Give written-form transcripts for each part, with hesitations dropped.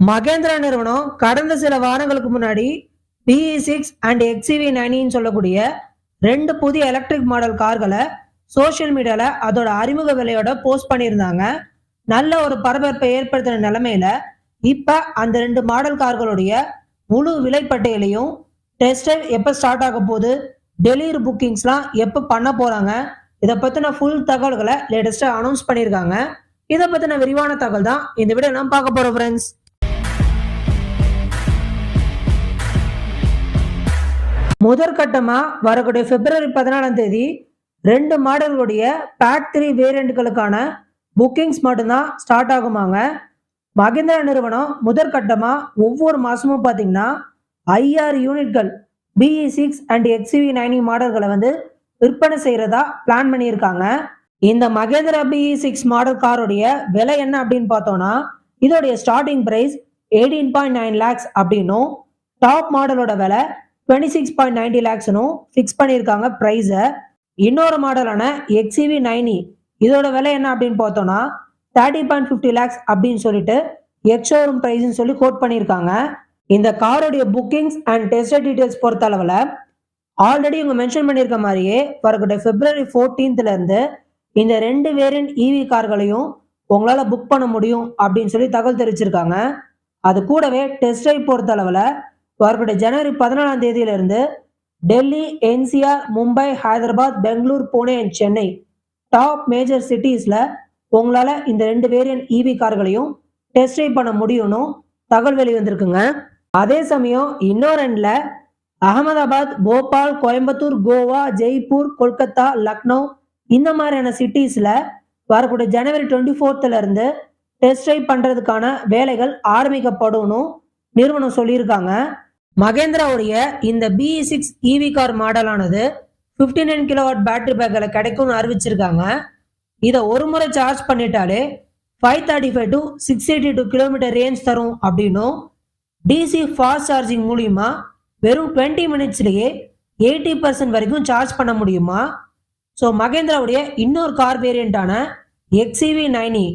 மகேந்திரா நிறுவனம் கடந்த சில வாரங்களுக்கு முன்னாடி BE6 அண்ட் XCV90 சொல்லக்கூடிய ரெண்டு புதிய எலக்ட்ரிக் மாடல் கார்களை சோசியல் மீடியால அதோட அறிமுக விலையோட போஸ்ட் பண்ணியிருந்தாங்க. நல்ல ஒரு பரபரப்பை ஏற்படுத்தின நிலைமையில இப்ப அந்த ரெண்டு மாடல் கார்களுடைய முழு விலை பட்டியலையும், டெஸ்ட் ட்ரைவ் எப்ப ஸ்டார்ட் ஆக போகுது, டெலிவரி புக்கிங்ஸ்லாம் எப்ப பண்ண போறாங்க, இதை பத்தின ஃபுல் தகவல்களை லேட்டஸ்டா அனௌன்ஸ் பண்ணியிருக்காங்க. இதை பத்தின விரிவான தகவல் தான் இந்த வீடியோ நான் பார்க்க போறோம் ஃப்ரெண்ட்ஸ். முதற்கட்டமா வரக்கூடிய பிப்ரவரி 14 ரெண்டு மாடல்களுடைய பேட் 3 வேரியண்ட்களுக்கான புக்கிங்ஸ் மட்டும்தான் ஸ்டார்ட் ஆகுமாங்க. மகேந்திரா நிறுவனம் முதற்கட்டமா ஒவ்வொரு மாசமும் பார்த்தீங்கன்னா 5000 யூனிட்கள் BE6 அண்ட் XCV90 மாடல்களை விற்பனை செய்யறதா பிளான் பண்ணியிருக்காங்க. இந்த மகேந்திரா BE6 மாடல் காரோடைய விலை என்ன அப்படின்னு பார்த்தோம்னா, இதோடைய ஸ்டார்டிங் பிரைஸ் 18.9 lakhs அப்படின்னும், டாப் மாடலோட விலை 26.90 lakhs ஃபிக்ஸ் பண்ணியிருக்காங்க பிரைஸை. இன்னொரு மாடலான XCV90 இதோட விலை என்ன அப்படின்னு பார்த்தோம்னா 30.50 lakhs அப்படின்னு சொல்லிட்டு எக்ஸ்ஷோரூம் பிரைஸ்ன்னு சொல்லி கோட் பண்ணியிருக்காங்க. இந்த காரோடைய புக்கிங்ஸ் அண்ட் டெஸ்ட் டீடைல்ஸ் பொறுத்த அளவில் ஆல்ரெடி இவங்க மென்ஷன் பண்ணியிருக்க மாதிரியே வரக்கூடிய பிப்ரவரி 14 இருந்து இந்த ரெண்டு வேரியன்ட் EV கார்களையும் உங்களால் புக் பண்ண முடியும் அப்படின்னு சொல்லி தகவல் தெரிவிச்சிருக்காங்க. அது கூடவே டெஸ்ட் ட்ரைவ் பொறுத்த அளவில் வரக்கூடிய ஜனவரி 14 இருந்து Delhi, NCR, Mumbai, Hyderabad, Bangalore, Pune and Chennai top major சிட்டிஸ்ல உங்களால இந்த ரெண்டு வேரியன்ட் EV கார்களையும் டெஸ்ட் ட்ரைவ் பண்ண முடியும்னு தகவல் வெளிவந்திருக்குங்க. அதே சமயம் இன்னொரு எண்ட்ல அகமதாபாத், போபால், கோயம்புத்தூர், கோவா, ஜெய்ப்பூர், கொல்கத்தா, லக்னோ இந்த மாதிரியான சிட்டிஸ்ல வரக்கூடிய ஜனவரி 24 இருந்து டெஸ்ட் ட்ரைவ் பண்றதுக்கான வேலைகள் ஆரம்பிக்கப்படும் நிறுவனம் சொல்லியிருக்காங்க. மகேந்திராவுடைய இந்த BE6 EV கார் மாடலானது 59 கிலோவாட் பேட்டரி பேக்கில் கிடைக்கும்னு அறிவிச்சிருக்காங்க. இதை ஒரு முறை சார்ஜ் பண்ணிட்டாலே 535 to 682 கிலோமீட்டர் ரேஞ்ச் தரும் அப்படின்னும், DC ஃபாஸ்ட் சார்ஜிங் மூலியமா வெறும் 20 மினிட்ஸ்லயே 80% வரைக்கும் சார்ஜ் பண்ண முடியுமா. ஸோ மகேந்திராவுடைய இன்னொரு கார் வேரியண்டான XCV90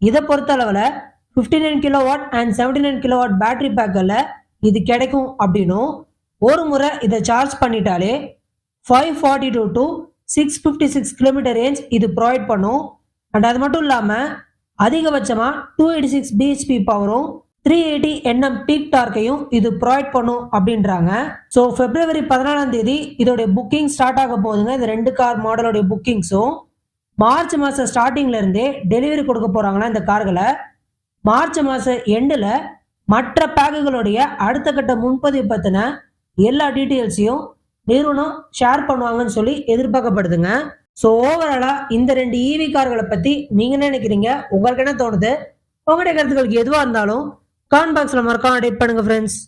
இதை பொறுத்த அளவில் 59 கிலோவாட் அண்ட் 79 கிலோவாட் பேட்டரி பேக்கில் இது கிடைக்கும் அப்படின்னும், ஒரு முறை இதை சார்ஜ் பண்ணிட்டாலே 542 to 656 கிலோமீட்டர் ரேஞ்ச் இது ப்ரொவைட் பண்ணும். அண்ட் அது மட்டும் இல்லாமல் அதிகபட்சமாக 286 bhp பவரும் 380 Nm பீக் டார்க்கையும் இது ப்ரொவைட் பண்ணும் அப்படின்றாங்க. ஸோ பிப்ரவரி 14 இதோடைய புக்கிங் ஸ்டார்ட் ஆக போகுதுங்க. இந்த ரெண்டு கார் மாடலோடைய புக்கிங்ஸும் மார்ச் மாதம் ஸ்டார்டிங்ல இருந்தே டெலிவரி கொடுக்க போறாங்கன்னா இந்த கார்களை மார்ச் மாதம் எண்டில் மற்ற பேக்குகளுடைய அடுத்த கட்ட முன்பதிவு பற்றின எல்லா டீட்டெயில்ஸையும் நிறுவனம் ஷேர் பண்ணுவாங்கன்னு சொல்லி எதிர்பார்க்கப்படுதுங்க. ஸோ ஓவராலா இந்த ரெண்டு EV கார்களை பற்றி நீங்கள் என்ன நினைக்கிறீங்க, உங்களுக்கு என்ன தோணுது? உங்களுடைய கருத்துக்களுக்கு எதுவாக இருந்தாலும் கமெண்ட் பாக்ஸில் மறக்காம டைப் பண்ணுங்க ஃப்ரெண்ட்ஸ்.